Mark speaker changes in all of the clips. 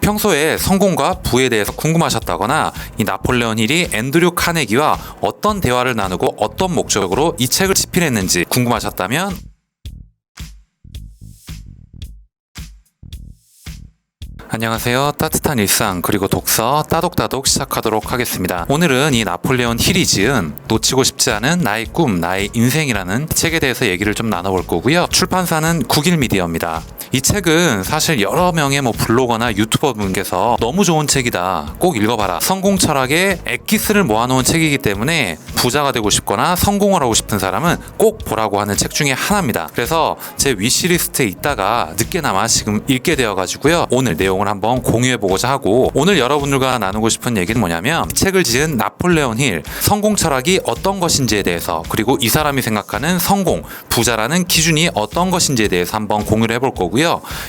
Speaker 1: 평소에 성공과 부에 대해서 궁금하셨다거나 이 나폴레온 힐이 앤드류 카네기와 어떤 대화를 나누고 어떤 목적으로 이 책을 집필했는지 궁금하셨다면 안녕하세요. 따뜻한 일상 그리고 독서 따독따독 시작하도록 하겠습니다. 오늘은 이 나폴레온 힐이 지은 놓치고 싶지 않은 나의 꿈, 나의 인생이라는 책에 대해서 얘기를 좀 나눠볼 거고요. 출판사는 국일미디어입니다. 이 책은 사실 여러 명의 블로거나 유튜버 분께서 너무 좋은 책이다, 꼭 읽어봐라, 성공 철학의 엑기스를 모아놓은 책이기 때문에 부자가 되고 싶거나 성공을 하고 싶은 사람은 꼭 보라고 하는 책 중에 하나입니다. 그래서 제 위시리스트에 있다가 늦게나마 지금 읽게 되어가지고요. 오늘 내용을 한번 공유해보고자 하고, 오늘 여러분들과 나누고 싶은 얘기는 뭐냐면 이 책을 지은 나폴레온 힐, 성공 철학이 어떤 것인지에 대해서, 그리고 이 사람이 생각하는 성공, 부자라는 기준이 어떤 것인지에 대해서 한번 공유를 해볼 거고요.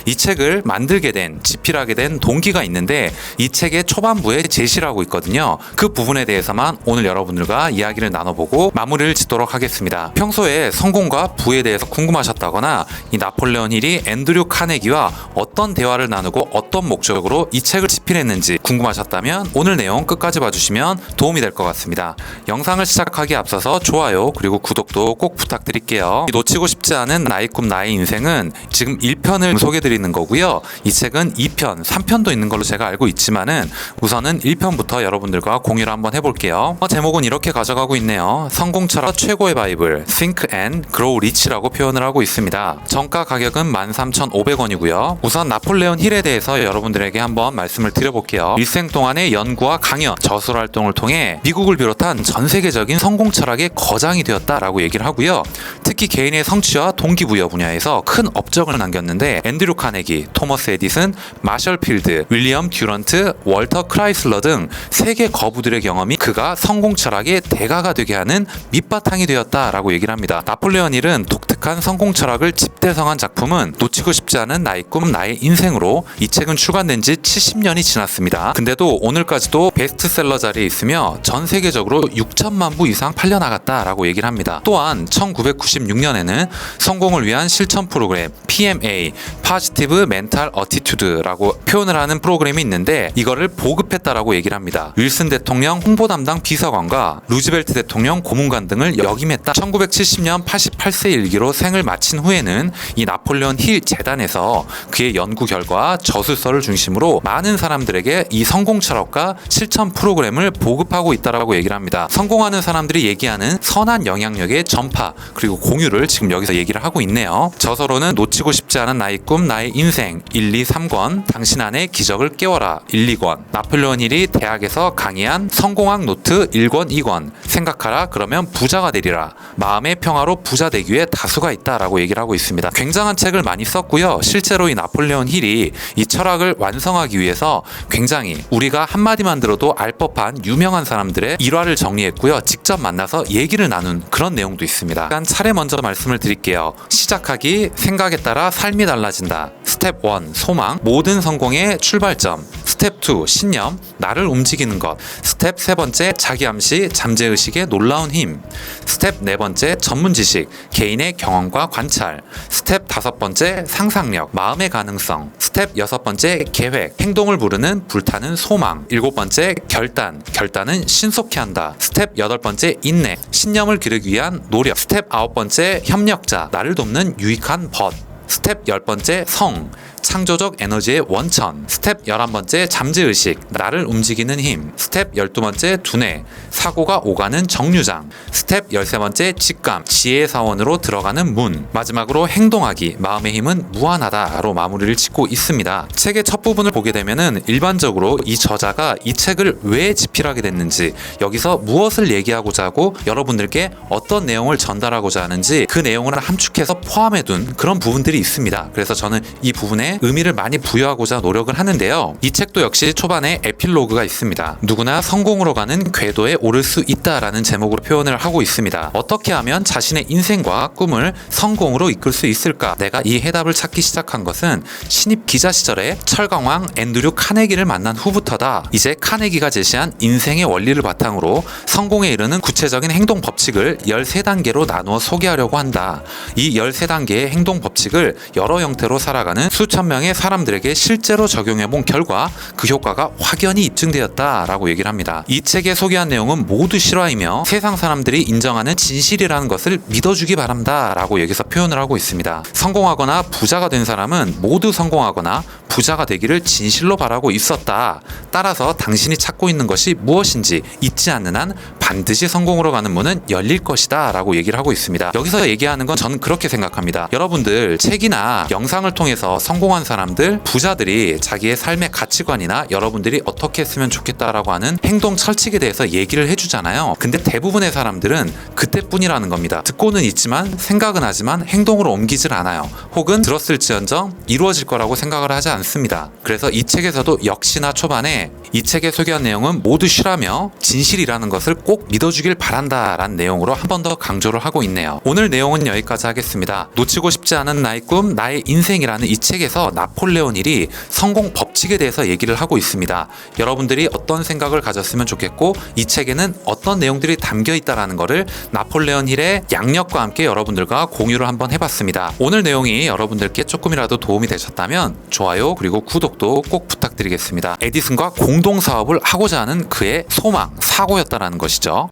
Speaker 1: 이 책을 만들게 된, 집필하게 된 동기가 있는데 이 책의 초반부에 제시라고 있거든요. 그 부분에 대해서만 오늘 여러분들과 이야기를 나눠보고 마무리를 짓도록 하겠습니다. 평소에 성공과 부에 대해서 궁금하셨다거나 이 나폴레온 힐이 앤드류 카네기와 어떤 대화를 나누고 어떤 목적으로 이 책을 집필했는지 궁금하셨다면 오늘 내용 끝까지 봐주시면 도움이 될 것 같습니다. 영상을 시작하기에 앞서서 좋아요 그리고 구독도 꼭 부탁드릴게요. 놓치고 싶지 않은 나의 꿈 나의 인생은 지금 1편을 소개드리는 거고요. 이 책은 2편, 3편도 있는 걸로 제가 알고 있지만은 우선은 1편부터 여러분들과 공유를 한번 해볼게요. 제목은 이렇게 가져가고 있네요. 성공 철학 최고의 바이블, Think and Grow Rich라고 표현을 하고 있습니다. 정가 가격은 13,500원이고요. 우선 나폴레온 힐에 대해서 여러분들에게 한번 말씀을 드려볼게요. 일생 동안의 연구와 강연, 저술 활동을 통해 미국을 비롯한 전 세계적인 성공 철학의 거장이 되었다라고 얘기를 하고요. 특히 개인의 성취와 동기부여 분야에서 큰 업적을 남겼는데 앤드류 카네기, 토머스 에디슨, 마셜 필드, 윌리엄 듀런트, 월터 크라이슬러 등 세계 거부들의 경험이 그가 성공 철학의 대가가 되게 하는 밑바탕이 되었다라고 얘기를 합니다. 나폴레온 힐은 독특한 성공 철학을 집대성한 작품은 놓치고 싶지 않은 나의 꿈, 나의 인생으로 이 책은 출간된 지 70년이 지났습니다. 근데도 오늘까지도 베스트셀러 자리에 있으며 전 세계적으로 6천만 부 이상 팔려나갔다라고 얘기를 합니다. 또한 1996년에는 성공을 위한 실천 프로그램 PMA, Positive Mental Attitude라고 표현을 하는 프로그램이 있는데 이거를 보급했다라고 얘기를 합니다. 윌슨 대통령 홍보 담당 비서관과 루즈벨트 대통령 고문관 등을 역임했다. 1970년 88세 일기로 생을 마친 후에는 이 나폴레온 힐 재단에서 그의 연구 결과 저술서를 중심으로 많은 사람들에게 이 성공 철학과 실천 프로그램을 보급하고 있다라고 얘기를 합니다. 성공하는 사람들이 얘기하는 선한 영향력의 전파 그리고 공유를 지금 여기서 얘기를 하고 있네요. 저서로는 놓치고 싶지 않은 나의 꿈, 나의 인생 1, 2, 3권, 당신 안의 기적을 깨워라 1, 2권, 나폴레온 힐이 대학에서 강의한 성공학 노트 1권, 2권, 생각하라 그러면 부자가 되리라, 마음의 평화로 부자 되기 위해 다수가 있다라고 얘기를 하고 있습니다. 굉장한 책을 많이 썼고요. 실제로 이 나폴레온 힐이 이 철학을 완성하기 위해서 굉장히 우리가 한마디만 들어도 알 법한 유명한 사람들의 일화를 정리했고요. 직접 만나서 얘기를 나눈 그런 내용도 있습니다. 일단 차례 먼저 말씀을 드릴게요. 시작하기, 생각에 따라 삶이 달라진다. 스텝 1, 소망, 모든 성공의 출발점. 스텝 2, 신념, 나를 움직이는 것. 스텝 3번째, 자기암시, 잠재의식의 놀라운 힘. 스텝 4번째, 전문지식, 개인의 경험과 관찰. 스텝 5번째, 상상력, 마음의 가능성. 스텝 6번째, 계획, 행동을 부르는 불타는 소망. 7번째, 결단, 결단은 신속히 한다. 스텝 8번째, 인내, 신념을 기르기 위한 노력. 스텝 9번째, 협력자, 나를 돕는 유익한 벗. 스텝 10번째, 성, 창조적 에너지의 원천. 스텝 11번째, 잠재의식, 나를 움직이는 힘. 스텝 12번째, 두뇌, 사고가 오가는 정류장. 스텝 13번째, 직감, 지혜의 사원으로 들어가는 문. 마지막으로 행동하기, 마음의 힘은 무한하다로 마무리를 짓고 있습니다. 책의 첫 부분을 보게 되면은 일반적으로 이 저자가 이 책을 왜 집필하게 됐는지, 여기서 무엇을 얘기하고자 하고 여러분들께 어떤 내용을 전달하고자 하는지 그 내용을 함축해서 포함해둔 그런 부분들이 있습니다. 그래서 저는 이 부분에 의미를 많이 부여하고자 노력을 하는데요. 이 책도 역시 초반에 에필로그가 있습니다. 누구나 성공으로 가는 궤도에 오를 수 있다라는 제목으로 표현을 하고 있습니다. 어떻게 하면 자신의 인생과 꿈을 성공으로 이끌 수 있을까? 내가 이 해답을 찾기 시작한 것은 신입 기자 시절에 철강왕 앤드류 카네기를 만난 후부터다. 이제 카네기가 제시한 인생의 원리를 바탕으로 성공에 이르는 구체적인 행동 법칙을 13단계로 나누어 소개하려고 한다. 이 13단계의 행동 법칙을 여러 형태로 살아가는 수천 수천 명의 사람들에게 실제로 적용해본 결과 그 효과가 확연히 입증되었다라고 얘기를 합니다. 이 책에 소개한 내용은 모두 실화이며 세상 사람들이 인정하는 진실이라는 것을 믿어주기 바란다 라고 여기서 표현을 하고 있습니다. 성공하거나 부자가 된 사람은 모두 성공하거나 부자가 되기를 진실로 바라고 있었다. 따라서 당신이 찾고 있는 것이 무엇인지 잊지 않는 한 반드시 성공으로 가는 문은 열릴 것이다 라고 얘기를 하고 있습니다. 여기서 얘기하는 건 저는 그렇게 생각합니다. 여러분들 책이나 영상을 통해서 성공한 사람들, 부자들이 자기의 삶의 가치관이나 여러분들이 어떻게 했으면 좋겠다라고 하는 행동 철칙에 대해서 얘기를 해주잖아요. 근데 대부분의 사람들은 그때뿐이라는 겁니다. 듣고는 있지만 생각은 하지만 행동으로 옮기질 않아요. 혹은 들었을지언정 이루어질 거라고 생각을 하지 않습니다. 그래서 이 책에서도 역시나 초반에 이 책에 소개한 내용은 모두 실화며 진실이라는 것을 꼭 믿어주길 바란다 라는 내용으로 한 번 더 강조를 하고 있네요. 오늘 내용은 여기까지 하겠습니다. 놓치고 싶지 않은 나의 꿈, 나의 인생이라는 이 책에서 나폴레온 힐이 성공 법칙에 대해서 얘기를 하고 있습니다. 여러분들이 어떤 생각을 가졌으면 좋겠고 이 책에는 어떤 내용들이 담겨 있다라는 것을 나폴레온 힐의 양력과 함께 여러분들과 공유를 한번 해봤습니다. 오늘 내용이 여러분들께 조금이라도 도움이 되셨다면 좋아요 그리고 구독도 꼭 부탁드리겠습니다. 에디슨과 공동 사업을 하고자 하는 그의 소망, 사고였다라는 것이죠.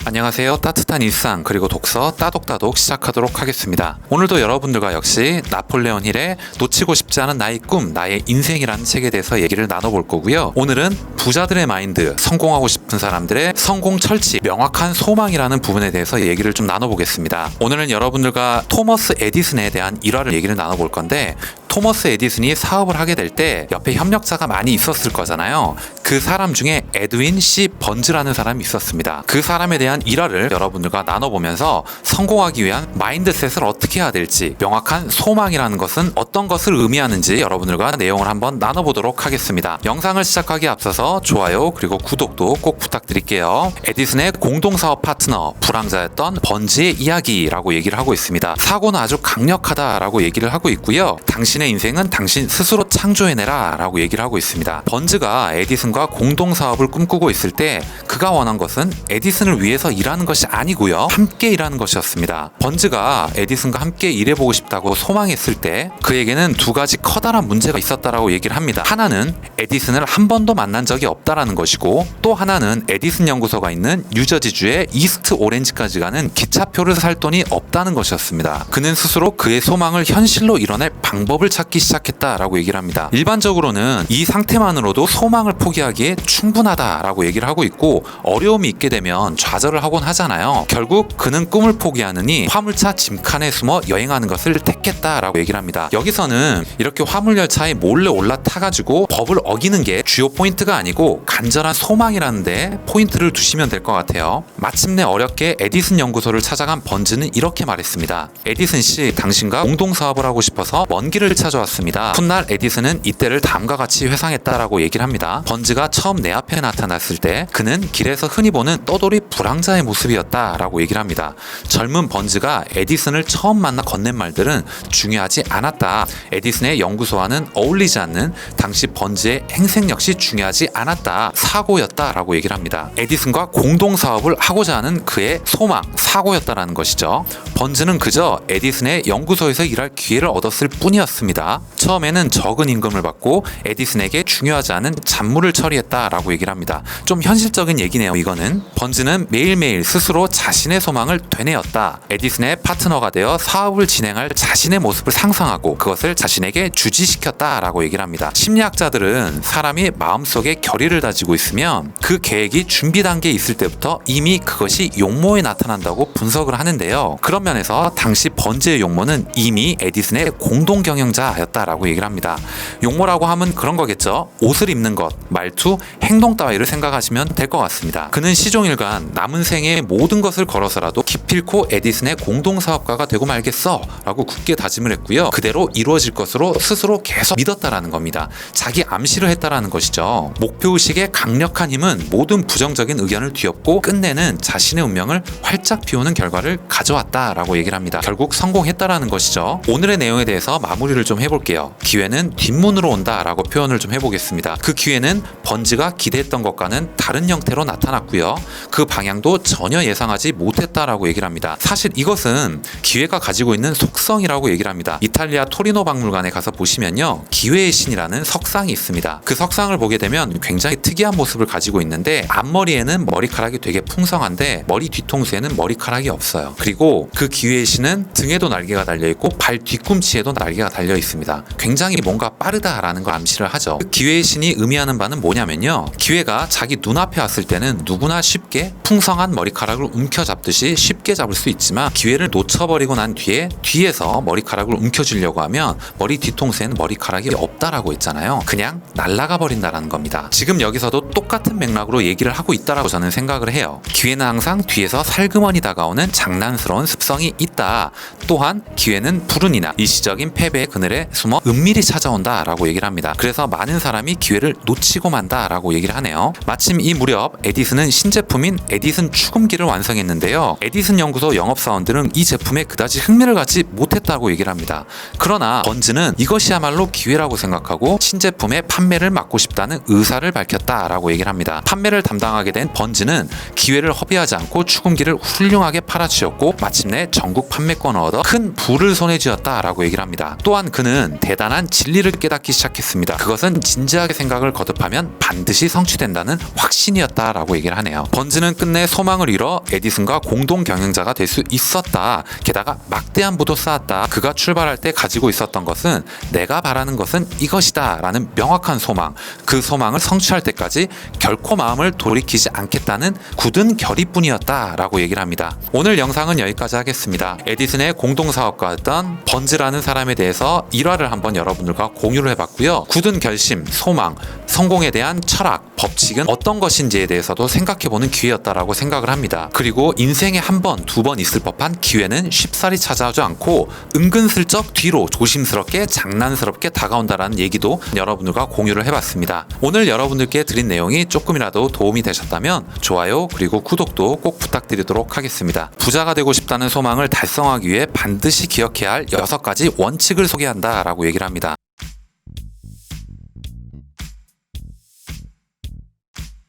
Speaker 1: 안녕하세요. 따뜻한 일상 그리고 독서 따독따독 시작하도록 하겠습니다. 오늘도 여러분들과 역시 나폴레온 힐의 놓치고 싶지 않은 나의 꿈, 나의 인생이라는 책에 대해서 얘기를 나눠볼 거고요. 오늘은 부자들의 마인드, 성공하고 싶은 사람들의 성공 철칙, 명확한 소망이라는 부분에 대해서 얘기를 좀 나눠보겠습니다. 오늘은 여러분들과 토머스 에디슨에 대한 일화를 얘기를 나눠볼 건데 토머스 에디슨이 사업을 하게 될 때 옆에 협력자가 많이 있었을 거잖아요. 그 사람 중에 에드윈 C. 번즈라는 사람이 있었습니다. 그 사람에 대한 일화를 여러분들과 나눠보면서 성공하기 위한 마인드셋을 어떻게 해야 될지, 명확한 소망이라는 것은 어떤 것을 의미하는지 여러분들과 내용을 한번 나눠보도록 하겠습니다. 영상을 시작하기에 앞서서 좋아요 그리고 구독도 꼭 부탁드릴게요. 에디슨의 공동사업 파트너, 불황자였던 번즈의 이야기라고 얘기를 하고 있습니다. 사고는 아주 강력하다라고 얘기를 하고 있고요. 당신의 인생은 당신 스스로 창조해내라 라고 얘기를 하고 있습니다. 번즈가 에디슨과 공동사업을 꿈꾸고 있을 때 그가 원한 것은 에디슨을 위해서 일하는 것이 아니고요, 함께 일하는 것이었습니다. 번즈가 에디슨과 함께 일해보고 싶다고 소망했을 때 그에게는 두 가지 커다란 문제가 있었다라고 얘기를 합니다. 하나는 에디슨을 한 번도 만난 적이 없다라는 것이고, 또 하나는 에디슨 연구소가 있는 뉴저지주의 이스트 오렌지까지 가는 기차표를 살 돈이 없다는 것이었습니다. 그는 스스로 그의 소망을 현실로 이뤄낼 방법을 찾기 시작했다라고 얘기를 합니다. 일반적으로는 이 상태만으로도 소망을 포기하기에 충분하다라고 얘기를 하고 있고, 어려움이 있게 되면 좌절을 하곤 하잖아요. 결국 그는 꿈을 포기하느니 화물차 짐칸에 숨어 여행하는 것을 택했다라고 얘기를 합니다. 여기서는 이렇게 화물열차에 몰래 올라타가지고 법을 어기는 게 주요 포인트가 아니고 간절한 소망이라는 데 포인트를 두시면 될 것 같아요. 마침내 어렵게 에디슨 연구소를 찾아간 번즈는 이렇게 말했습니다. 에디슨 씨, 당신과 공동사업을 하고 싶어서 먼 길을 찾아왔습니다. 훗날 에디슨은 이때를 다음과 같이 회상했다라고 얘기를 합니다. 번즈가 처음 내 앞에 나타났을 때 그는 길에서 흔히 보는 떠돌이 불황자의 모습이었다라고 얘기를 합니다. 젊은 번즈가 에디슨을 처음 만나 건넨 말들은 중요하지 않았다. 에디슨의 연구소와는 어울리지 않는 당시 번즈의 행색 역시 중요하지 않았다. 사고였다라고 얘기를 합니다. 에디슨과 공동사업을 하고자 하는 그의 소망, 사고였다라는 것이죠. 번즈는 그저 에디슨의 연구소에서 일할 기회를 얻었을 뿐이었습니다. 처음에는 적은 임금을 받고 에디슨에게 중요하지 않은 잡무를 처리했다라고 얘기를 합니다. 좀 현실적인 얘기네요. 이거는 번즈는 매일매일 스스로 자신의 소망을 되뇌었다. 에디슨의 파트너가 되어 사업을 진행할 자신의 모습을 상상하고 그것을 자신에게 주지시켰다라고 얘기를 합니다. 심리학자들은 사람이 마음속에 결의를 다지고 있으면 그 계획이 준비 단계에 있을 때부터 이미 그것이 용모에 나타난다고 분석을 하는데요. 그런 면에서 당시 번즈의 용모는 이미 에디슨의 공동 경영자였다라고 얘기를 합니다. 용모라고 하면 그런 거겠죠. 옷을 입는 것, 말투, 행동 따위를 생각하시면 될 것 같습니다. 그는 시종일관 남은 생애의 모든 것을 걸어서라도 기필코 에디슨의 공동사업가가 되고 말겠어 라고 굳게 다짐을 했고요. 그대로 이루어질 것으로 스스로 계속 믿었다라는 겁니다. 자기 암시를 했다라는 것이죠. 목표의식의 강력한 힘은 모든 부정적인 의견을 뒤엎고 끝내는 자신의 운명을 활짝 피우는 결과를 가져왔다라고 얘기를 합니다. 결국 성공했다라는 것이죠. 오늘의 내용에 대해서 마무리를 좀 해볼게요. 기회는 뒷문으로 온다 라고 표현을 좀 해보겠습니다. 그 기회는 번즈가 기대했던 것과는 다른 형태로 나타났고요. 그 방향도 전혀 예상하지 못했다라고 얘기를 합니다. 사실 이것은 기회가 가지고 있는 속성이라고 얘기를 합니다. 이탈리아 토리노 박물관에 가서 보시면요, 기회의 신이라는 석상이 있습니다. 그 석상을 보게 되면 굉장히 특이한 모습을 가지고 있는데, 앞머리에는 머리카락이 되게 풍성한데 머리 뒤통수에는 머리카락이 없어요. 그리고 그 기회의 신은 등에도 날개가 달려있고 발 뒤꿈치에도 날개가 달려 있습니다. 굉장히 뭔가 빠르다라는 걸 암시를 하죠. 그 기회의 신이 의미하는 바는 뭐냐면요, 기회가 자기 눈앞에 왔을 때는 누구나 쉽게 풍성한 머리카락을 움켜잡듯이 쉽게 잡을 수 있지만, 기회를 놓쳐버리고 난 뒤에서 머리카락을 움켜쥐려고 하면 머리 뒤통수에는 머리카락이 없다라고 했잖아요. 그냥 날아가 버린다라는 겁니다. 지금 여기서도 똑같은 맥락으로 얘기를 하고 있다라고 저는 생각을 해요. 기회는 항상 뒤에서 살그머니 다가오는 장난스러운 습성이 있다. 또한 기회는 불운이나 일시적인 패배의 그늘에 숨어 은밀히 찾아온다라고 얘기를 합니다. 그래서 많은 사람이 기회를 놓치고 만다라고 얘기를 하네요. 마침 이 무렵 에디슨은 신제품인 에디슨 축음기를 완성했는데요. 에디슨 연구소 영업사원들은 이 제품에 그다지 흥미를 갖지 못했다고 얘기를 합니다. 그러나 번즈는 이것이야말로 기회라고 생각하고 신제품의 판매를 맡고 싶다는 의사를 밝혔다라고 얘기를 합니다. 판매를 담당하게 된 번즈는 기회를 허비하지 않고 축음기를 훌륭하게 팔아치웠고 마침내 전국 판매권을 얻어 큰 부를 손에 쥐었다라고 얘기를 합니다. 또한 그는 대단한 진리를 깨닫기 시작했습니다. 그것은 진지하게 생각을 거듭하면 반드시 성취된다는 확신이었다라고 얘기를 하네요. 번즈는 끝내 소망을 이뤄 에디슨과 공동 경영자가 될 수 있었다. 게다가 막대한 부도 쌓았다. 그가 출발할 때 가지고 있었던 것은 내가 바라는 것은 이것이다 라는 명확한 소망, 그 소망을 성취할 때까지 결코 마음을 돌이키지 않겠다는 굳은 결의뿐이었다 라고 얘기를 합니다. 오늘 영상은 여기까지 하겠습니다. 에디슨의 공동사업가였던 번즈라는 사람에 대해서 일화를 한번 여러분들과 공유를 해봤고요. 굳은 결심, 소망, 성공에 대한 철학, 법칙은 어떤 것인지에 대해서도 생각해보는 기회였다라고 생각을 합니다. 그리고 인생에 한 번, 두 번 있을 법한 기회는 쉽사리 찾아오지 않고 은근슬쩍 뒤로 조심스럽게 장난스럽게 다가온다라는 얘기도 여러분들과 공유를 해봤습니다. 오늘 여러분들께 드린 내용이 조금이라도 도움이 되셨다면 좋아요 그리고 구독도 꼭 부탁드리도록 하겠습니다. 부자가 되고 싶다는 소망을 달성하기 위해 반드시 기억해야 할 6가지 원칙을 소개한다 라고 얘기를 합니다.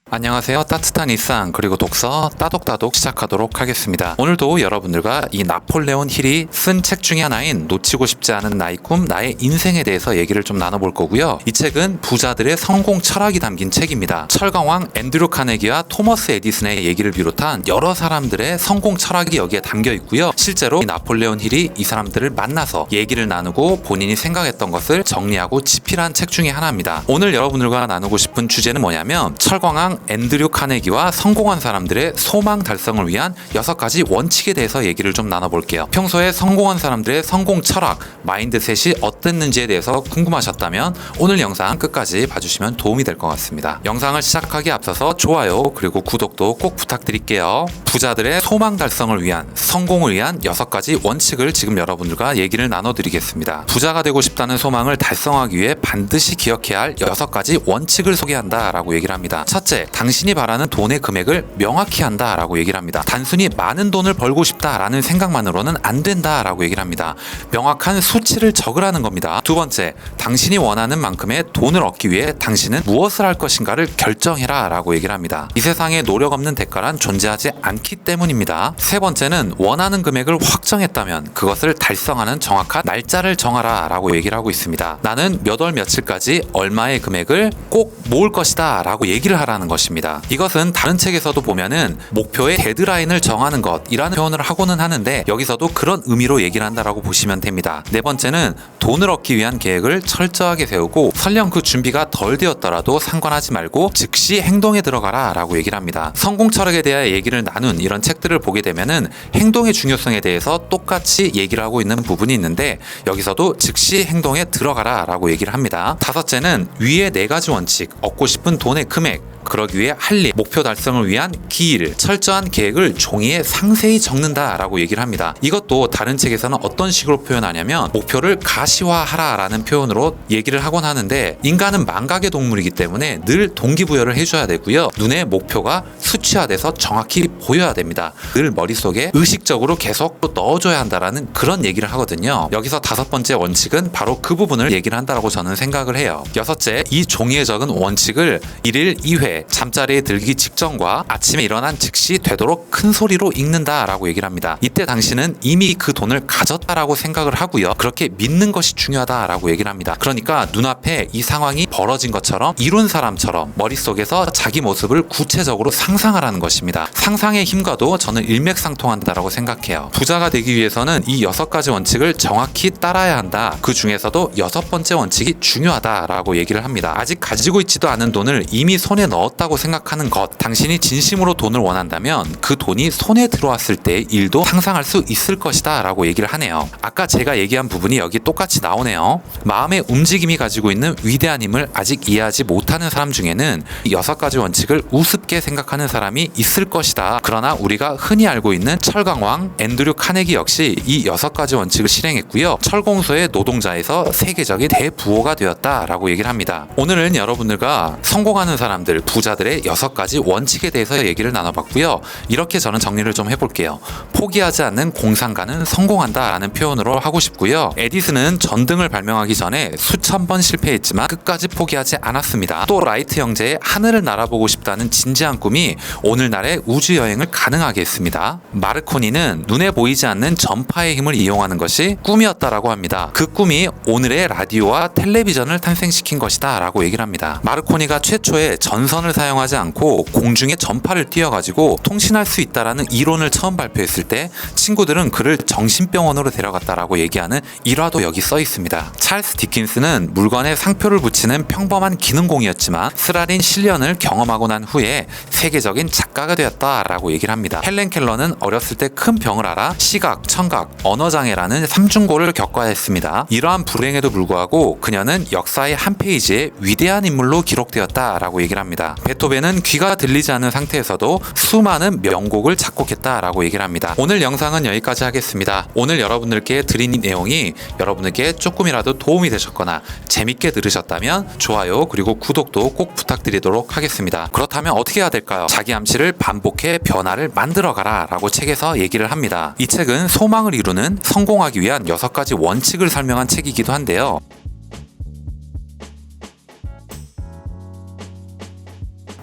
Speaker 1: 안녕하세요. 따뜻한 일상 그리고 독서 따독따독 시작하도록 하겠습니다. 오늘도 여러분들과 이 나폴레온 힐이 쓴 책 중에 하나인 놓치고 싶지 않은 나의 꿈, 나의 인생에 대해서 얘기를 좀 나눠볼 거고요. 이 책은 부자들의 성공 철학이 담긴 책입니다. 철강왕 앤드류 카네기와 토머스 에디슨의 얘기를 비롯한 여러 사람들의 성공 철학이 여기에 담겨 있고요. 실제로 이 나폴레온 힐이 이 사람들을 만나서 얘기를 나누고 본인이 생각했던 것을 정리하고 집필한 책 중에 하나입니다. 오늘 여러분들과 나누고 싶은 주제는 뭐냐면, 철강왕 앤드류 카네기와 성공한 사람들의 소망 달성을 위한 6가지 원칙에 대해서 얘기를 좀 나눠볼게요. 평소에 성공한 사람들의 성공 철학, 마인드셋이 어땠는지에 대해서 궁금하셨다면 오늘 영상 끝까지 봐주시면 도움이 될 것 같습니다. 영상을 시작하기에 앞서서 좋아요 그리고 구독도 꼭 부탁드릴게요. 부자들의 소망 달성을 위한, 성공을 위한 6가지 원칙을 지금 여러분들과 얘기를 나눠드리겠습니다. 부자가 되고 싶다는 소망을 달성하기 위해 반드시 기억해야 할 6가지 원칙을 소개한다 라고 얘기를 합니다. 첫째, 당신이 바라는 돈의 금액을 명확히 한다 라고 얘기를 합니다. 단순히 많은 돈을 벌고 싶다 라는 생각만으로는 안 된다 라고 얘기를 합니다. 명확한 수치를 적으라는 겁니다. 두 번째, 당신이 원하는 만큼의 돈을 얻기 위해 당신은 무엇을 할 것인가를 결정해라 라고 얘기를 합니다. 이 세상에 노력 없는 대가란 존재하지 않기 때문입니다. 세 번째는 원하는 금액을 확정했다면 그것을 달성하는 정확한 날짜를 정하라 라고 얘기를 하고 있습니다. 나는 몇 월 며칠까지 얼마의 금액을 꼭 모을 것이다 라고 얘기를 하라는 것입니다. 이것은 다른 책에서도 보면은 목표의 데드라인을 정하는 것이라는 표현을 하고는 하는데, 여기서도 그런 의미로 얘기를 한다라고 보시면 됩니다. 네 번째는 돈을 얻기 위한 계획을 철저하게 세우고 설령 그 준비가 덜 되었더라도 상관하지 말고 즉시 행동에 들어가라 라고 얘기를 합니다. 성공 철학에 대해 얘기를 나눈 이런 책들을 보게 되면은 행동의 중요성에 대해서 똑같이 얘기를 하고 있는 부분이 있는데, 여기서도 즉시 행동에 들어가라 라고 얘기를 합니다. 다섯째는 위의 4가지 원칙, 얻고 싶은 돈의 금액, 그러기 위해 할 일, 목표 달성을 위한 기일, 철저한 계획을 종이에 상세히 적는다라고 얘기를 합니다. 이것도 다른 책에서는 어떤 식으로 표현하냐면 목표를 가시화하라라는 표현으로 얘기를 하곤 하는데, 인간은 망각의 동물이기 때문에 늘 동기부여를 해줘야 되고요. 눈에 목표가 수치화돼서 정확히 보여야 됩니다. 늘 머릿속에 의식적으로 계속 넣어줘야 한다라는 그런 얘기를 하거든요. 여기서 5번째 원칙은 바로 그 부분을 얘기를 한다라고 저는 생각을 해요. 6째, 이 종이에 적은 원칙을 1일 2회 잠자리에 들기 직전과 아침에 일어난 즉시 되도록 큰 소리로 읽는다라고 얘기를 합니다. 이때 당신은 이미 그 돈을 가졌다라고 생각을 하고요. 그렇게 믿는 것이 중요하다라고 얘기를 합니다. 그러니까 눈앞에 이 상황이 벌어진 것처럼 이룬 사람처럼 머릿속에서 자기 모습을 구체적으로 상상하라는 것입니다. 상상의 힘과도 저는 일맥상통한다라고 생각해요. 부자가 되기 위해서는 이 6가지 원칙을 정확히 따라야 한다. 그 중에서도 6번째 원칙이 중요하다라고 얘기를 합니다. 아직 가지고 있지도 않은 돈을 이미 손에 넣었다고 생각하는 것, 당신이 진심으로 돈을 원한다면 그 돈이 손에 들어왔을 때 일도 상상할 수 있을 것이다 라고 얘기를 하네요. 아까 제가 얘기한 부분이 여기 똑같이 나오네요. 마음의 움직임이 가지고 있는 위대한 힘을 아직 이해하지 못하는 사람 중에는 이 6가지 원칙을 우습게 생각하는 사람이 있을 것이다. 그러나 우리가 흔히 알고 있는 철강왕 앤드류 카네기 역시 이 6가지 원칙을 실행했고요. 철공소의 노동자에서 세계적인 대부호가 되었다라고 얘기를 합니다. 오늘은 여러분들과 성공하는 사람들, 부자들의 6가지 원칙에 대해서 얘기를 나눠봤고요. 이렇게 저는 정리를 좀 해볼게요. 포기하지 않는 공상가는 성공한다 라는 표현으로 하고 싶고요. 에디슨은 전등을 발명하기 전에 수천 번 실패했지만 끝까지 포기하지 않았습니다. 또 라이트 형제의 하늘을 날아보고 싶다는 진지한 꿈이 오늘날의 우주여행을 가능하게 했습니다. 마르코니는 눈에 보이지 않는 전파의 힘을 이용하는 것이 꿈이었다라고 합니다. 그 꿈이 오늘의 라디오와 텔레비전을 탄생시킨 것이다 라고 얘기를 합니다. 마르코니가 최초에 전선을 사용하지 않고 공중에 전파를 띄워가지고 통신할 수 있다라는 이론을 처음 발표했을 때 친구들은 그를 정신병원으로 데려갔다라고 얘기하는 일화도 여기 써 있습니다. 찰스 디킨스는 물건에 상표를 붙이는 평범한 기능공이었지만 쓰라린 실련을 경험하고 난 후에 세계적인 작가가 되었다라고 얘기를 합니다. 헬렌 켈러는 어렸을 때 큰 병을 앓아 시각, 청각, 언어장애라는 3중고를 겪어야 했습니다. 이러한 불행에도 불구하고 그녀는 역사의 한 페이지에 위대한 인물로 기록되었다라고 얘기를 합니다. 베토벤은 귀가 들리지 않는 상태에서도 수많은 명곡을 작곡했다라고 얘기를 합니다. 오늘 영상은 여기까지 하겠습니다. 오늘 여러분들께 드린 내용이 여러분들께 조금이라도 도움이 되셨거나 재밌게 들으셨다면 좋아요 그리고 구독도 꼭 부탁드리도록 하겠습니다. 그렇다면 어떻게 해야 될까요? 자기 암시를 반복해 변화를 만들어가라 라고 책에서 얘기를 합니다. 이 책은 소망을 이루는 성공하기 위한 6가지 원칙을 설명한 책이기도 한데요.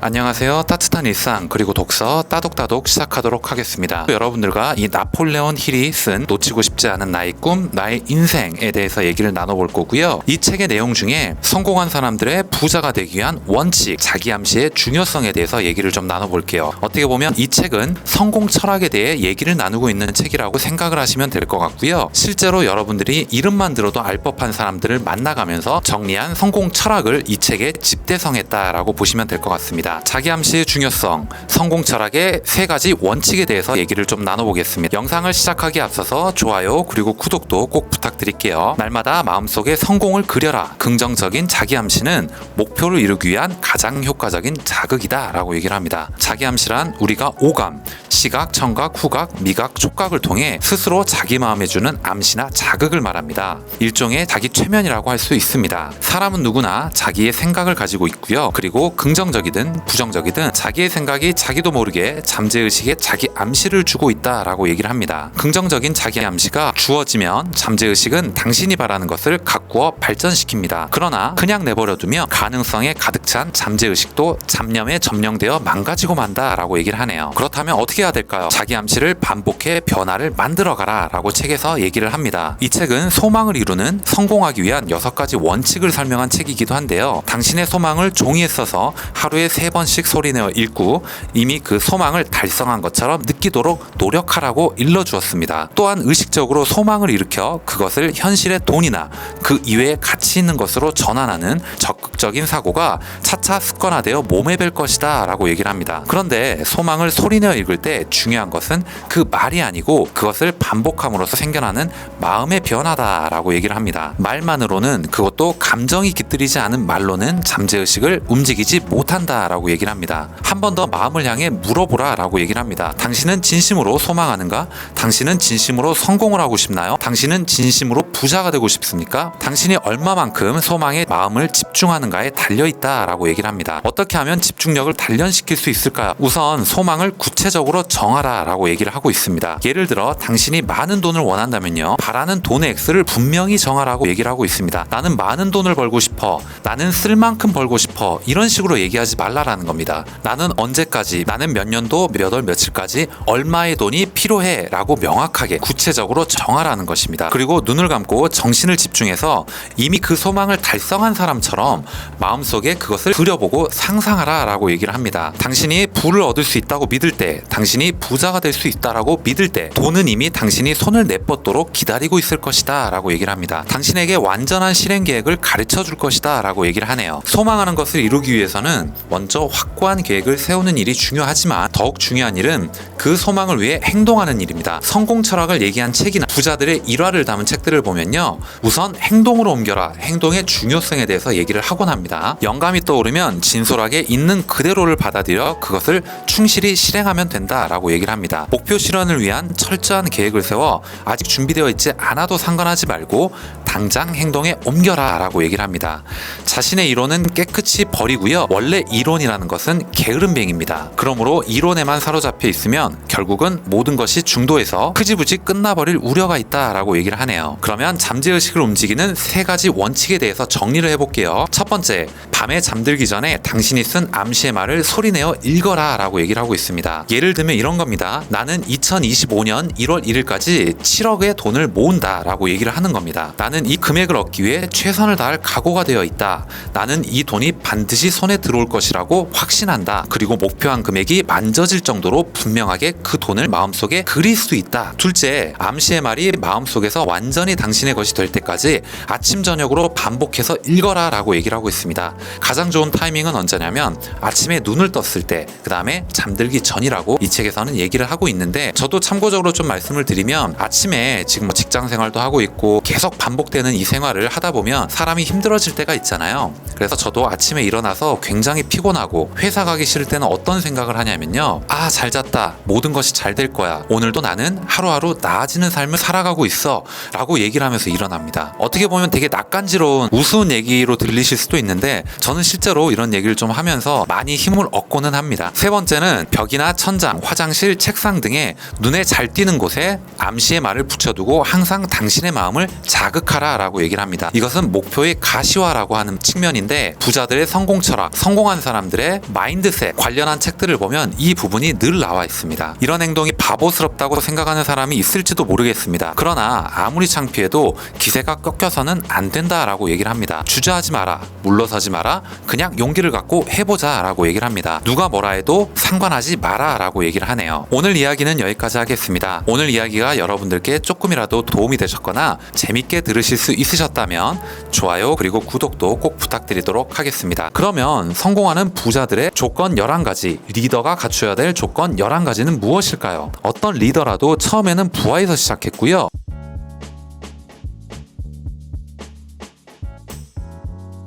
Speaker 1: 안녕하세요. 따뜻한 일상 그리고 독서 따독따독 시작하도록 하겠습니다. 여러분들과 이 나폴레온 힐이 쓴 놓치고 싶지 않은 나의 꿈, 나의 인생에 대해서 얘기를 나눠볼 거고요. 이 책의 내용 중에 성공한 사람들의 부자가 되기 위한 원칙, 자기 암시의 중요성에 대해서 얘기를 좀 나눠볼게요. 어떻게 보면 이 책은 성공 철학에 대해 얘기를 나누고 있는 책이라고 생각을 하시면 될 것 같고요. 실제로 여러분들이 이름만 들어도 알 법한 사람들을 만나가면서 정리한 성공 철학을 이 책에 집대성했다라고 보시면 될 것 같습니다. 자기 암시의 중요성, 성공 철학의 3가지 원칙에 대해서 얘기를 좀 나눠보겠습니다. 영상을 시작하기에 앞서서 좋아요 그리고 구독도 꼭 부탁드릴게요. 날마다 마음속에 성공을 그려라. 긍정적인 자기 암시는 목표를 이루기 위한 가장 효과적인 자극이다 라고 얘기를 합니다. 자기 암시란 우리가 오감, 시각, 청각, 후각, 미각, 촉각을 통해 스스로 자기 마음에 주는 암시나 자극을 말합니다. 일종의 자기 최면이라고 할 수 있습니다. 사람은 누구나 자기의 생각을 가지고 있고요. 그리고 긍정적이든 부정적이든 자기의 생각이 자기도 모르게 잠재의식에 자기 암시를 주고 있다라고 얘기를 합니다. 긍정적인 자기 암시가 주어지면 잠재의식은 당신이 바라는 것을 가꾸어 발전시킵니다. 그러나 그냥 내버려두면 가능성에 가득 찬 잠재의식도 잡념에 점령되어 망가지고 만다라고 얘기를 하네요. 그렇다면 어떻게 해야 될까요? 자기 암시를 반복해 변화를 만들어가라 라고 책에서 얘기를 합니다. 이 책은 소망을 이루는 성공하기 위한 6가지 원칙을 설명한 책이기도 한데요. 당신의 소망을 종이에 써서 하루에 3번씩 소리내어 읽고 이미 그 소망을 달성한 것처럼 느끼도록 노력하라고 일러주었습니다. 또한 의식적으로 소망을 일으켜 그것을 현실의 돈이나 그 이외의 가치 있는 것으로 전환하는 적극 반복적인 사고가 차차 습관화되어 몸에 뵐 것이다 라고 얘기를 합니다. 그런데 소망을 소리내어 읽을 때 중요한 것은 그 말이 아니고 그것을 반복함으로써 생겨나는 마음의 변화다 라고 얘기를 합니다. 말만으로는, 그것도 감정이 깃들이지 않은 말로는 잠재의식을 움직이지 못한다 라고 얘기를 합니다. 한 번 더 마음을 향해 물어보라 라고 얘기를 합니다. 당신은 진심으로 소망하는가? 당신은 진심으로 성공을 하고 싶나요? 당신은 진심으로 부자가 되고 싶습니까? 당신이 얼마만큼 소망에 마음을 집중하는가에 달려있다 라고 얘기를 합니다. 어떻게 하면 집중력을 단련시킬 수 있을까요? 우선 소망을 구체적으로 정하라 라고 얘기를 하고 있습니다. 예를 들어 당신이 많은 돈을 원한다면요, 바라는 돈의 액수를 분명히 정하라고 얘기를 하고 있습니다. 나는 많은 돈을 벌고 싶어, 나는 쓸 만큼 벌고 싶어, 이런 식으로 얘기하지 말라라는 겁니다. 나는 언제까지, 나는 몇 년도 몇 월 며칠까지 얼마의 돈이 필요해 라고 명확하게 구체적으로 정하라는 것입니다. 그리고 눈을 감고 정신을 집중해서 이미 그 소망을 달성한 사람처럼 마음속에 그것을 그려보고 상상하라 라고 얘기를 합니다. 당신이 부를 얻을 수 있다고 믿을 때, 당신이 부자가 될 수 있다라고 믿을 때, 돈은 이미 당신이 손을 내뻗도록 기다리고 있을 것이다 라고 얘기를 합니다. 당신에게 완전한 실행 계획을 가르쳐 줄 것이다 라고 얘기를 하네요. 소망하는 것을 이루기 위해서는 먼저 확고한 계획을 세우는 일이 중요하지만 더욱 중요한 일은 그 소망을 위해 행동하는 일입니다. 성공 철학을 얘기한 책이나 부자들의 일화를 담은 책들을 보면요, 우선 행동으로 옮겨라, 행동의 중요성에 대해서 얘기를 하곤 합니다. 영감이 떠오르면 진솔하게 있는 그대로를 받아들여 그것을 충실히 실행하면 된다라고 얘기를 합니다. 목표 실현을 위한 철저한 계획을 세워 아직 준비되어 있지 않아도 상관하지 말고 당장 행동에 옮겨라 라고 얘기를 합니다. 자신의 이론은 깨끗이 버리고요, 원래 이론이라는 것은 게으름뱅입니다. 그러므로 이론에만 사로잡혀 있으면 결국은 모든 것이 중도에서 흐지부지 끝나버릴 우려가 있다라고 얘기를 하네요. 그러면 잠재의식을 움직이는 세 가지 원칙에 대해서 정리를 해볼게요. 첫 번째, 밤에 잠들기 전에 당신이 쓴 암시의 말을 소리내어 읽어라 라고 얘기를 하고 있습니다. 예를 들면 이런 겁니다. 나는 2025년 1월 1일까지 7억의 돈을 모은다 라고 얘기를 하는 겁니다. 나는 이 금액을 얻기 위해 최선을 다할 각오가 되어 있다. 나는 이 돈이 반드시 손에 들어올 것이라고 확신한다. 그리고 목표한 금액이 만져질 정도로 분명하게 그 돈을 마음속에 그릴 수 있다. 둘째, 암시의 말이 마음속에서 완전히 당신의 것이 될 때까지 아침 저녁으로 반복해서 읽어라 라고 얘기를 하고 있습니다. 가장 좋은 타이밍은 언제냐면 아침에 눈을 떴을 때, 그 다음에 잠들기 전이라고 이 책에서는 얘기를 하고 있는데, 저도 참고적으로 좀 말씀을 드리면 아침에 지금 뭐 직장 생활도 하고 있고 계속 반복되는 이 생활을 하다 보면 사람이 힘들어질 때가 있잖아요. 그래서 저도 아침에 일어나서 굉장히 피곤하고 회사 가기 싫을 때는 어떤 생각을 하냐면요, 아, 잘 잤다, 모든 것이 잘 될 거야, 오늘도 나는 하루하루 나아지는 삶을 살아가고 있어 라고 얘기를 하면서 일어납니다. 어떻게 보면 되게 낯간지러운 우스운 얘기로 들리실 수도 있는데 저는 실제로 이런 얘기를 좀 하면서 많이 힘을 얻고는 합니다. 세 번째는 벽이나 천장, 화장실, 책상 등의 눈에 잘 띄는 곳에 암시의 말을 붙여두고 항상 당신의 마음을 자극하라 라고 얘기를 합니다. 이것은 목표의 가시화라고 하는 측면인데, 부자들의 성공 철학, 성공한 사람들의 마인드셋 관련한 책들을 보면 이 부분이 늘 나와 있습니다. 이런 행동이 바보스럽다고 생각하는 사람이 있을지도 모르겠습니다. 그러나 아무리 창피해도 기세가 꺾여서는 안 된다라고 얘기를 합니다. 주저하지 마라, 물러서지 마라, 그냥 용기를 갖고 해보자 라고 얘기를 합니다. 누가 뭐라 해도 상관하지 마라 라고 얘기를 하네요. 오늘 이야기는 여기까지 하겠습니다. 오늘 이야기가 여러분들께 조금이라도 도움이 되셨거나 재밌게 들으실 수 있으셨다면 좋아요 그리고 구독도 꼭 부탁드리도록 하겠습니다. 그러면 성공하는 부자들의 조건 11가지, 리더가 갖춰야 될 조건 11가지는 무엇일까요? 어떤 리더라도 처음에는 부하에서 시작했고요.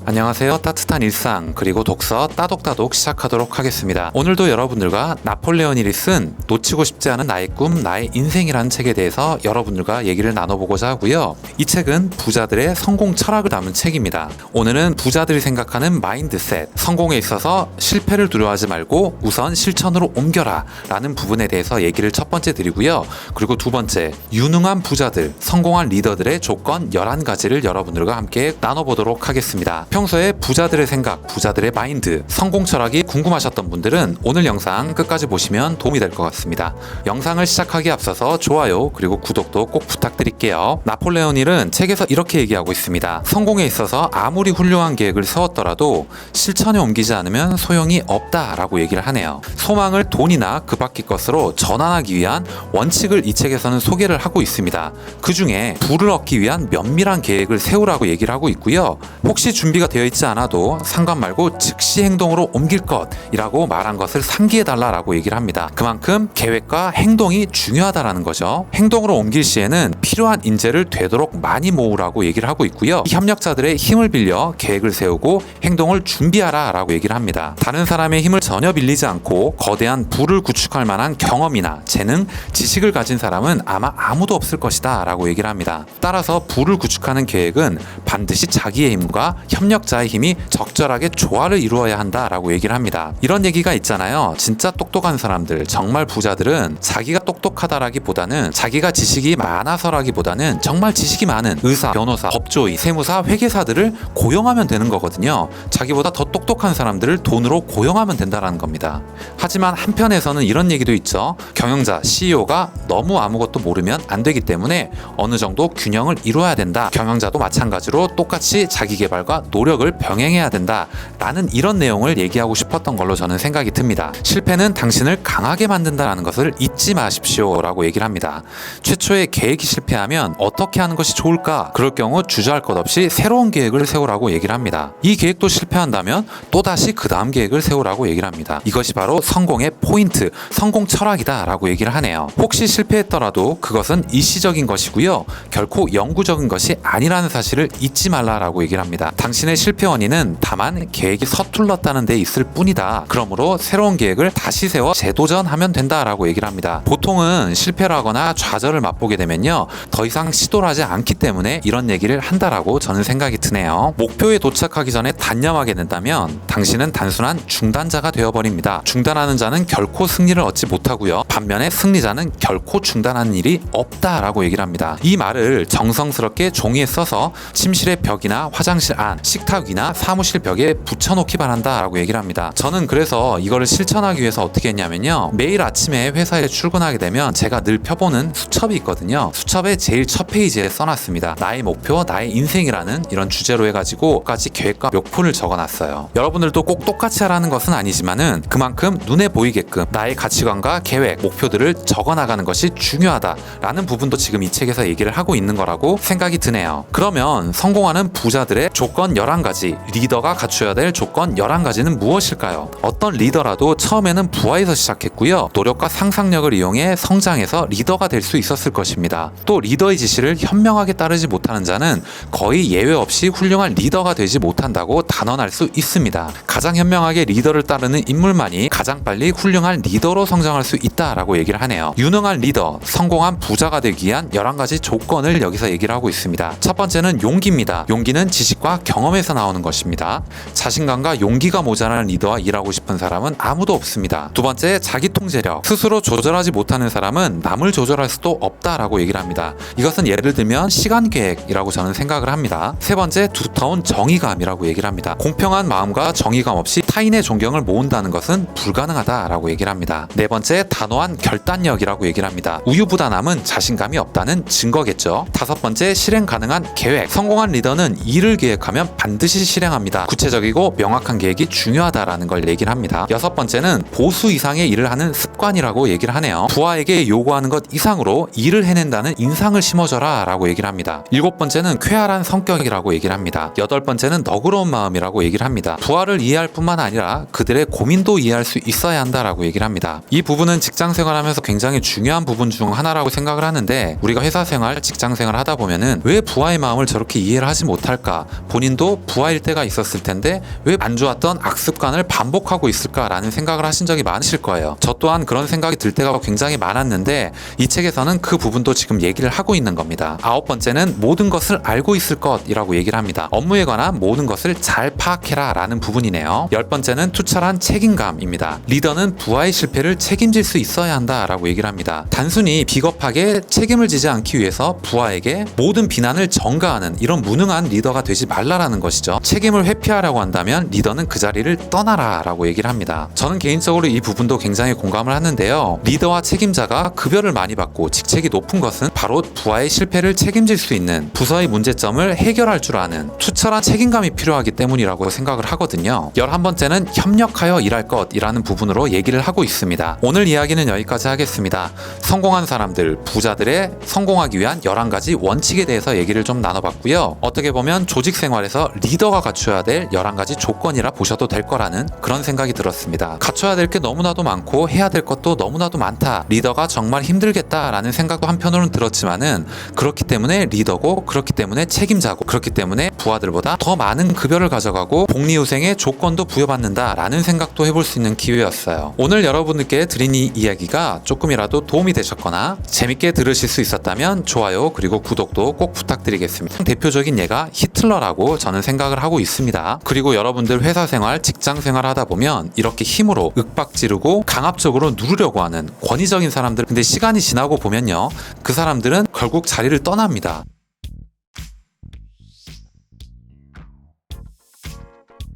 Speaker 1: 안녕하세요. 따뜻한 일상 그리고 독서 따독따독 시작하도록 하겠습니다. 오늘도 여러분들과 나폴레온 힐이 쓴 놓치고 싶지 않은 나의 꿈, 나의 인생이라는 책에 대해서 여러분들과 얘기를 나눠보고자 하고요. 이 책은 부자들의 성공 철학을 담은 책입니다. 오늘은 부자들이 생각하는 마인드셋, 성공에 있어서 실패를 두려워하지 말고 우선 실천으로 옮겨라 라는 부분에 대해서 얘기를 첫 번째 드리고요. 그리고 두 번째, 유능한 부자들, 성공한 리더들의 조건 11가지를 여러분들과 함께 나눠보도록 하겠습니다. 평소에 부자들의 생각, 부자들의 마인드, 성공 철학이 궁금하셨던 분들은 오늘 영상 끝까지 보시면 도움이 될 것 같습니다. 영상을 시작하기에 앞서서 좋아요 그리고 구독도 꼭 부탁드릴게요. 나폴레온 힐은 책에서 이렇게 얘기하고 있습니다. 성공에 있어서 아무리 훌륭한 계획을 세웠더라도 실천에 옮기지 않으면 소용이 없다라고 얘기를 하네요. 소망을 돈이나 그 밖의 것으로 전환하기 위한 원칙을 이 책에서는 소개를 하고 있습니다. 그 중에 부를 얻기 위한 면밀한 계획을 세우라고 얘기를 하고 있고요. 혹시 준비가 준비가 되어 있지 않아도 상관 말고 즉시 행동으로 옮길 것이라고 말한 것을 상기해달라라고 얘기를 합니다. 그만큼 계획과 행동이 중요하다라는 거죠. 행동으로 옮길 시에는 필요한 인재를 되도록 많이 모으라고 얘기를 하고 있고요. 이 협력자들의 힘을 빌려 계획을 세우고 행동을 준비하라라고 얘기를 합니다. 다른 사람의 힘을 전혀 빌리지 않고 거대한 부를 구축할 만한 경험이나 재능, 지식을 가진 사람은 아마 아무도 없을 것이다 라고 얘기를 합니다. 따라서 부를 구축하는 계획은 반드시 자기의 힘과 협력자의 힘이 적절하게 조화를 이루어야 한다라고 얘기를 합니다. 이런 얘기가 있잖아요. 진짜 똑똑한 사람들, 정말 부자들은 자기가 똑똑하다라기보다는 자기가 지식이 많아서라기보다는 정말 지식이 많은 의사, 변호사, 법조의, 세무사, 회계사들을 고용하면 되는 거거든요. 자기보다 더 똑똑한 사람들을 돈으로 고용하면 된다라는 겁니다. 하지만 한편에서는 이런 얘기도 있죠. 경영자, CEO가 너무 아무것도 모르면 안 되기 때문에 어느 정도 균형을 이루어야 된다. 경영자도 마찬가지로 똑같이 자기 개발과 노력을 병행해야 된다. 라는 이런 내용을 얘기하고 싶었던 걸로 저는 생각이 듭니다. 실패는 당신을 강하게 만든다라는 것을 잊지 마십시오 라고 얘기를 합니다. 최초의 계획이 실패하면 어떻게 하는 것이 좋을까? 그럴 경우 주저할 것 없이 새로운 계획을 세우라고 얘기를 합니다. 이 계획도 실패한다면 또다시 그 다음 계획을 세우라고 얘기를 합니다. 이것이 바로 성공의 포인트, 성공 철학이다 라고 얘기를 하네요. 혹시 실패했더라도 그것은 일시적인 것이고요. 결코 영구적인 것이 아니라는 사실을 잊지 말라라고 얘기를 합니다. 당신의 실패 원인은 다만 계획이 서툴렀다는 데 있을 뿐이다. 그러므로 새로운 계획을 다시 세워 재도전하면 된다라고 얘기를 합니다. 보통은 실패를 하거나 좌절을 맛보게 되면요. 더 이상 시도를 하지 않기 때문에 이런 얘기를 한다라고 저는 생각이 드네요. 목표에 도착하기 전에 단념하게 된다면 당신은 단순한 중단자가 되어버립니다. 중단하는 자는 결코 승리를 얻지 못하고요. 반면에 승리자는 결코 중단하는 일이 없다라고 얘기를 합니다. 이 말을 정성스럽게 종이에 써서 침실의 벽이나 화장실 안, 식탁 위나 사무실 벽에 붙여놓기 바란다라고 얘기를 합니다. 저는 그래서 이거를 실천하기 위해서 어떻게 했냐면요. 매일 아침에 회사에 출근하게 되면 제가 늘 펴보는 수첩이 있거든요. 수첩의 제일 첫 페이지에 써놨습니다. 나의 목표, 나의 인생이라는 이런 주제로 해가지고 까지 계획과 목표를 적어놨어요. 여러분들도 꼭 똑같이 하라는 것은 아니지만은 그만큼 눈에 보이게끔 나의 가치관과 계획, 목표들을 적어나가는 것이 중요하다라는 부분도 지금 이 책에서 얘기를 하고 있는 거라고 생각이 드네요. 그러면 성공하는 부자들의 조건 11가지, 리더가 갖춰야 될 조건 11가지는 무엇일까요? 어떤 리더라도 처음에는 부하에서 시작했고요. 노력과 상상력을 이용해 성장해서 리더가 될 수 있었을 것입니다. 또 리더의 지시를 현명하게 따르지 못하는 자는 거의 예외 없이 훌륭한 리더가 되지 못한다고 단언할 수 있습니다. 가장 현명하게 리더를 따르는 인물만이 가장 빨리 훌륭한 리더로 성장할 수 있다라고 얘기를 하네요. 유능한 리더, 성공한 부자가 되기 위한 11가지 조건을 여기서 얘기를 하고 있습니다. 첫 번째는 용기입니다. 용기는 지식과 경험에서 나오는 것입니다. 자신감과 용기가 모자라는 리더와 일하고 싶은 사람은 아무도 없습니다. 두 번째, 자기 통제력. 스스로 조절하지 못하는 사람은 남을 조절할 수도 없다라고 얘기를 합니다. 이것은 예를 들면 시간 계획이라고 저는 생각을 합니다. 세 번째, 두터운 정의감이라고 얘기를 합니다. 공평한 마음과 정의감 없이 타인의 존경을 모은다는 것은 불가능하다라고 얘기를 합니다. 네 번째, 단호한 결단력이라고 얘기를 합니다. 우유부단함은 자신감이 없다는 증거겠죠. 다섯 번째, 실행 가능한 계획. 성공한 리더는 일을 계획하면 반드시 실행합니다. 구체적이고 명확한 계획이 중요하다라는 걸 얘기를 합니다. 여섯 번째는 보수 이상의 일을 하는 습관이라고 얘기를 하네요. 부하에게 요구하는 것 이상으로 일을 해낸다는 인상을 심어줘라 라고 얘기를 합니다. 일곱 번째는 쾌활한 성격이라고 얘기를 합니다. 여덟 번째는 너그러운 마음이라고 얘기를 합니다. 부하를 이해할 뿐만 아니라 그들의 고민도 이해할 수 있어야 한다라고 얘기를 합니다. 이 부분은 직장 생활하면서 굉장히 중요한 부분 중 하나라고 생각을 하는데, 우리가 회사 생활, 직장 생활 하다 보면은 왜 부하의 마음을 저렇게 이해를 하지 못할까? 본인도 부하일 때가 있었을 텐데 왜 안 좋았던 악습관을 반복하고 있을까라는 생각을 하신 적이 많으실 거예요. 저 또한 그런 생각이 들 때가 굉장히 많았는데 이 책에서는 그 부분도 지금 얘기를 하고 있는 겁니다. 아홉 번째는 모든 것을 알고 있을 것이라고 얘기를 합니다. 업무에 관한 모든 것을 잘 파악해라 라는 부분이네요. 열 번째는 투철한 책임감입니다. 리더는 부하의 실패를 책임질 수 있어야 한다라고 얘기를 합니다. 단순히 비겁하게 책임을 지지 않기 위해서 부하에게 모든 비난을 전가하는 이런 무능한 리더가 되지 말라라는 것이죠. 책임을 회피하려고 한다면 리더는 그 자리를 떠나라 라고 얘기를 합니다. 저는 개인적으로 이 부분도 굉장히 공감을 하는데요. 리더와 책임자가 급여를 많이 받고 직책이 높은 것은 바로 부하의 실패를 책임질 수 있는, 부서의 문제점을 해결할 줄 아는 투철한 책임감이 필요하기 때문이라고 생각을 하거든요. 11번째는 번째는 협력하여 일할 것이라는 부분으로 얘기를 하고 있습니다. 오늘 이야기는 여기까지 하겠습니다. 성공한 사람들, 부자들의 성공하기 위한 11가지 원칙에 대해서 얘기를 좀 나눠봤고요. 어떻게 보면 조직 생활에서 리더가 갖춰야 될 11가지 조건이라 보셔도 될 거라는 그런 생각이 들었습니다. 갖춰야 될 게 너무나도 많고 해야 될 것도 너무나도 많다. 리더가 정말 힘들겠다라는 생각도 한편으로는 들었지만은 그렇기 때문에 리더고, 그렇기 때문에 책임자고, 그렇기 때문에 부하들보다 더 많은 급여를 가져가고 복리후생의 조건도 부여받는다라는 생각도 해볼 수 있는 기회였어요. 오늘 여러분들께 드린 이 이야기가 조금이라도 도움이 되셨거나 재밌게 들으실 수 있었다면 좋아요 그리고 구독도 꼭 부탁드리겠습니다. 대표적인 예가 히틀러라고 저는 생각을 하고 있습니다. 그리고 여러분들 회사 생활, 직장 생활 하다 보면 이렇게 힘으로 윽박지르고 강압적으로 누르려고 하는 권위적인 사람들, 근데 시간이 지나고 보면요, 그 사람들은 결국 자리를 떠납니다.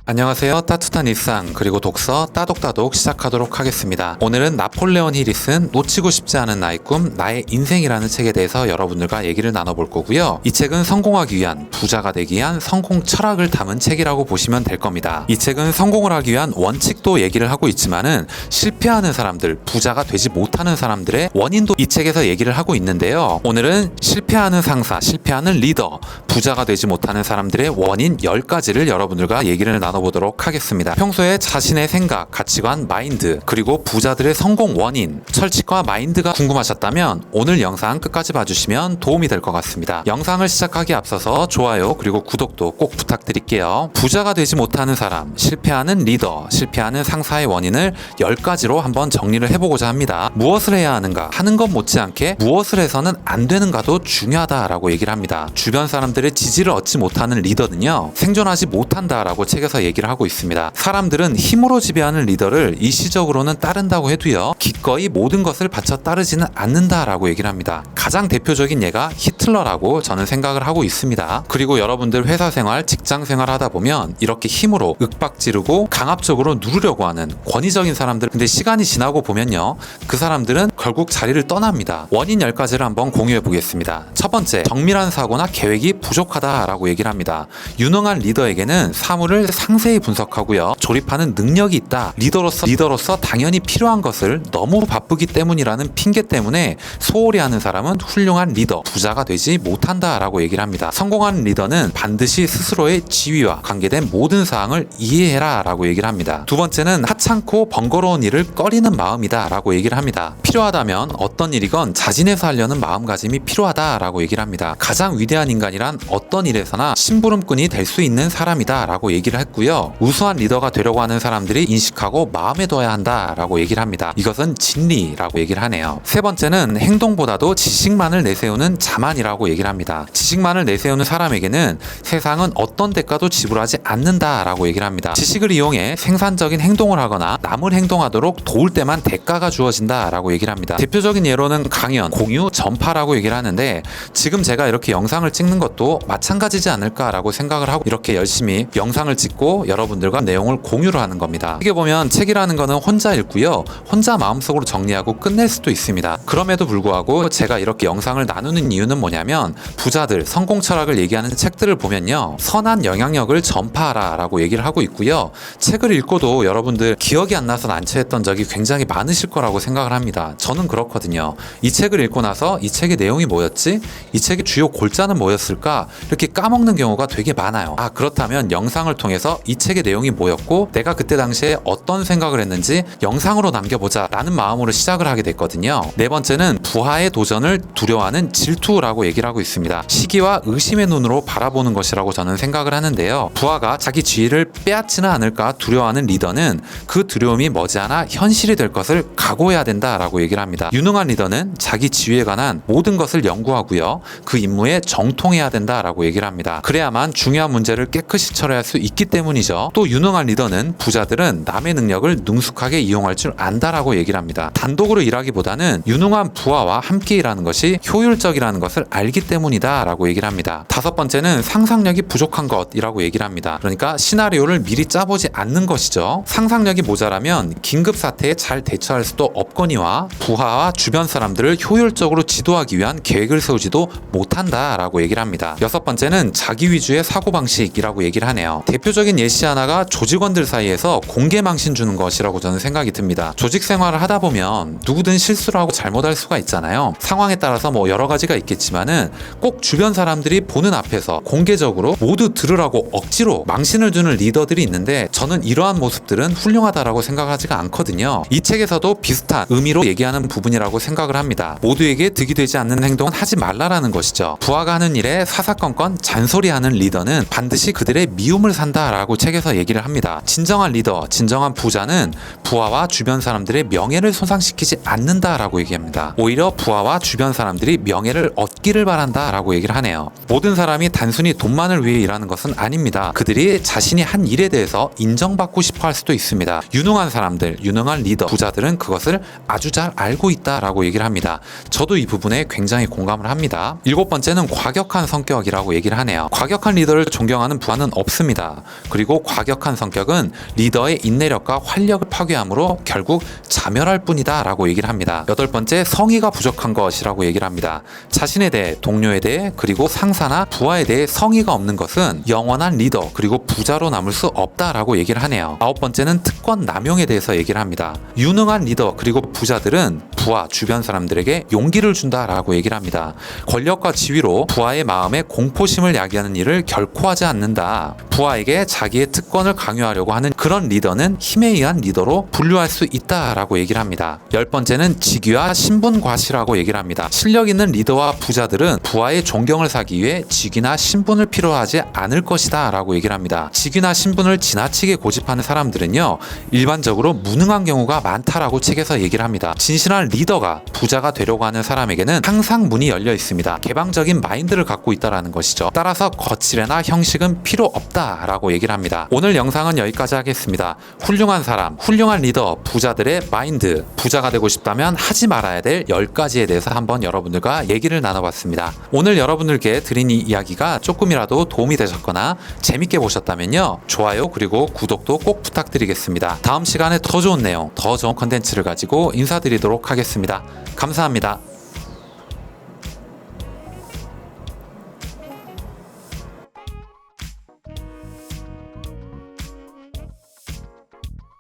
Speaker 1: 안녕하세요. 따뜻한 일상 그리고 독서 따독따독 시작하도록 하겠습니다. 오늘은 나폴레온 힐이 쓴 놓치고 싶지 않은 나의 꿈, 나의 인생이라는 책에 대해서 여러분들과 얘기를 나눠볼 거고요. 이 책은 성공하기 위한, 부자가 되기 위한 성공 철학을 담은 책이라고 보시면 될 겁니다. 이 책은 성공을 하기 위한 원칙도 얘기를 하고 있지만은 실패하는 사람들, 부자가 되지 못하는 사람들의 원인도 이 책에서 얘기를 하고 있는데요. 오늘은 실패하는 상사, 실패하는 리더, 부자가 되지 못하는 사람들의 원인 10가지를 여러분들과 얘기를 나눠보도록 하겠습니다. 평소에 자신의 생각, 가치관, 마인드, 그리고 부자들의 성공 원인, 철칙과 마인드가 궁금하셨다면 오늘 영상 끝까지 봐주시면 도움이 될 것 같습니다. 영상을 시작하기에 앞서서 좋아요 그리고 구독도 꼭 부탁드릴게요. 부자가 되지 못하는 사람, 실패하는 리더, 실패하는 상사의 원인을 10가지로 한번 정리를 해보고자 합니다. 무엇을 해야 하는가? 하는 것 못지않게 무엇을 해서는 안 되는가도 중요하다라고 얘기를 합니다. 주변 사람들의 지지를 얻지 못하는 리더는요, 생존하지 못한다라고 책에서 얘기를 하고 있습니다. 사람들은 힘으로 지배하는 리더를 일시적으로는 따른다고 해도요, 기꺼이 모든 것을 바쳐 따르지는 않는다라고 얘기를 합니다. 가장 대표적인 예가 히틀러라고 저는 생각을 하고 있습니다. 그리고 여러분들 회사 생활, 직장 생활 하다 보면 이렇게 힘으로 윽박지르고 강압적으로 누르려고 하는 권위적인 사람들, 근데 시간이 지나고 보면요, 그 사람들은 결국 자리를 떠납니다. 원인 10가지를 한번 공유해 보겠습니다. 첫 번째, 정밀한 사고나 계획이 부족하다라고 얘기를 합니다. 유능한 리더에게는 사물을 상세히 분석하고요, 조립하는 능력이 있다. 리더로서 당연히 필요한 것을 너무 바쁘기 때문이라는 핑계 때문에 소홀히 하는 사람은 훌륭한 리더, 부자가 되지 못한다라고 얘기를 합니다. 성공한 리더는 반드시 스스로의 지위와 관계된 모든 사항을 이해해라 라고 얘기를 합니다. 두 번째는 하찮고 번거로운 일을 꺼리는 마음이다 라고 얘기를 합니다. 필요하다면 어떤 일이건 자진해서 하려는 마음가짐이 필요하다라고 얘기를 합니다. 가장 위대한 인간이란 어떤 일에서나 심부름꾼이 될 수 있는 사람이다 라고 얘기를 했고요. 우수한 리더가 되려고 하는 사람들이 인식하고 마음에 둬야 한다라고 얘기를 합니다. 이것은 진리라고 얘기를 하네요. 세 번째는 행동보다도 지식만을 내세우는 자만이라고 얘기를 합니다. 지식만을 내세우는 사람에게는 세상은 어떤 대가도 지불하지 않는다라고 얘기를 합니다. 지식을 이용해 생산적인 행동을 하거나 남을 행동하도록 도울 때만 대가가 주어진다라고 얘기를 합니다. 대표적인 예로는 강연, 공유, 전파라고 얘기를 하는데, 지금 제가 이렇게 영상을 찍는 것도 마찬가지지 않을까라고 생각을 하고 이렇게 열심히 영상을 찍고 여러분들과 내용을 공유를 하는 겁니다. 어떻게 보면 책이라는 거는 혼자 읽고요, 혼자 마음속으로 정리하고 끝낼 수도 있습니다. 그럼에도 불구하고 제가 이렇게 영상을 나누는 이유는 뭐냐면, 부자들 성공 철학을 얘기하는 책들을 보면요, 선한 영향력을 전파하라 라고 얘기를 하고 있고요, 책을 읽고도 여러분들 기억이 안 나서 난처했던 적이 굉장히 많으실 거라고 생각을 합니다. 저는 그렇거든요. 이 책을 읽고 나서 이 책의 내용이 뭐였지? 이 책의 주요 골자는 뭐였을까? 이렇게 까먹는 경우가 되게 많아요. 그렇다면 영상을 통해서 이 책의 내용이 뭐였고 내가 그때 당시에 어떤 생각을 했는지 영상으로 남겨보자 라는 마음으로 시작을 하게 됐거든요. 네 번째는 부하의 도전을 두려워하는 질투라고 얘기를 하고 있습니다. 시기와 의심의 눈으로 바라보는 것이라고 저는 생각을 하는데요. 부하가 자기 지위를 빼앗지는 않을까 두려워하는 리더는 그 두려움이 머지않아 현실이 될 것을 각오해야 된다라고 얘기를 합니다. 유능한 리더는 자기 지위에 관한 모든 것을 연구하고요, 그 임무에 정통해야 된다라고 얘기를 합니다. 그래야만 중요한 문제를 깨끗이 처리할 수 있기 때문이죠. 또 유능한 리더는, 부자들은 남의 능력을 능숙하게 이용할 줄 안다라고 얘기를 합니다. 단독으로 일하기보다는 유능한 부하와 함께 일하는 것이 효율적이라는 것을 알기 때문이다 라고 얘기를 합니다. 다섯 번째는 상상력이 부족한 것이라고 얘기를 합니다. 그러니까 시나리오를 미리 짜보지 않는 것이죠. 상상력이 모자라면 긴급사태에 잘 대처할 수도 없거니와 부하와 주변 사람들을 효율적으로 지도하기 위한 계획을 세우지도 못한다라고 얘기를 합니다. 여섯 번째는 자기 위주의 사고방식이라고 얘기를 하네요. 대표적인 예시 하나가 조직원들 사이에서 공개 망신 주는 것이라고 저는 생각이 듭니다. 조직 생활을 하다 보면 누구든 실수를 하고 잘못할 수가 있잖아요. 상황에 따라서 뭐 여러 가지가 있겠지만은 꼭 주변 사람들이 보는 앞에서 공개적으로 모두 들으라고 억지로 망신을 주는 리더들이 있는데, 저는 이러한 모습들은 훌륭하다라고 생각하지가 않거든요. 이 책에서도 비슷한 의미로 얘기하는 부분이라고 생각을 합니다. 모두에게 득이 되지 않는 행동은 하지 말라라는 것이죠. 부하가 하는 일에 사사건건 잔소리하는 리더는 반드시 그들의 미움을 산다라고 책에서 얘기를 합니다. 진정한 리더, 진정한 부자는 부하와 주변 사람들의 명예를 손상시키지 않는다라고 얘기합니다. 오히려 부하와 주변 사람들이 명예를 얻기를 바란다라고 얘기를 하네요. 모든 사람이 단순히 돈만을 위해 일하는 것은 아닙니다. 그들이 자신이 한 일에 대해서 인정받고 싶어 할 수도 있습니다. 유능한 사람들, 유능한 리더, 부자들은 그것을 아주 잘 알고 있다라고 얘기를 합니다. 저도 이 부분에 굉장히 공감을 합니다. 7번째는 과격한 성격이라고 얘기를 하네요. 과격한 리더를 존경하는 부하는 없습니다. 그리고 과격한 성격은 리더의 인내력과 활력을 파괴하므로 결국 자멸할 뿐이다 라고 얘기를 합니다. 8번째, 성의가 부족한 것이라고 얘기를 합니다. 자신에 대해, 동료에 대해, 그리고 상사나 부하에 대해 성의가 없는 것은 영원한 리더 그리고 부자로 남을 수 없다라고 얘기를 하네요. 9번째는 특권 남용에 대해서 얘기를 합니다. 유능한 리더 그리고 부자들은 부하, 주변 사람들에게 용기를 준다라고 얘기를 합니다. 권력과 지위로 부하의 마음에 공포심을 야기하는 일을 결코 하지 않는다. 부하에게 자기의 특권을 강요하려고 하는 그런 리더는 힘에 의한 리더로 분류할 수 있다라고 얘기를 합니다. 10번째는 직위와 신분 과시라고 얘기를 합니다. 실력 있는 리더와 부자들은 부하의 존경을 사기 위해 직위나 신분을 필요하지 않을 것이다 라고 얘기를 합니다. 직위나 신분을 지나치게 고집하는 사람들은요, 일반적으로 무능한 경우가 많다라고 책에서 얘기를 합니다. 진실한 리더가 부자가 되려고 하는 사람에게는 항상 문이 열려 있습니다. 개방적인 마인드를 갖고 있다라는 것이죠. 따라서 거칠애나 형식은 필요 없다라고 얘기를 합니다. 오늘 영상은 여기까지 하겠습니다. 훌륭한 사람, 훌륭한 리더, 부자들의 마인드, 부자가 되고 싶다면 하지 말아야 될 10가지에 대해서 한번 여러분들과 얘기를 나눠봤습니다. 오늘 여러분들께 드린 이 이야기가 조금이라도 도움이 되셨거나 재밌게 보셨다면요, 좋아요 그리고 구독도 꼭 부탁드리겠습니다. 다음 시간에 더 좋은 내용, 더 좋은 컨텐츠를 가지고 인사드리도록 하겠습니다. 감사합니다.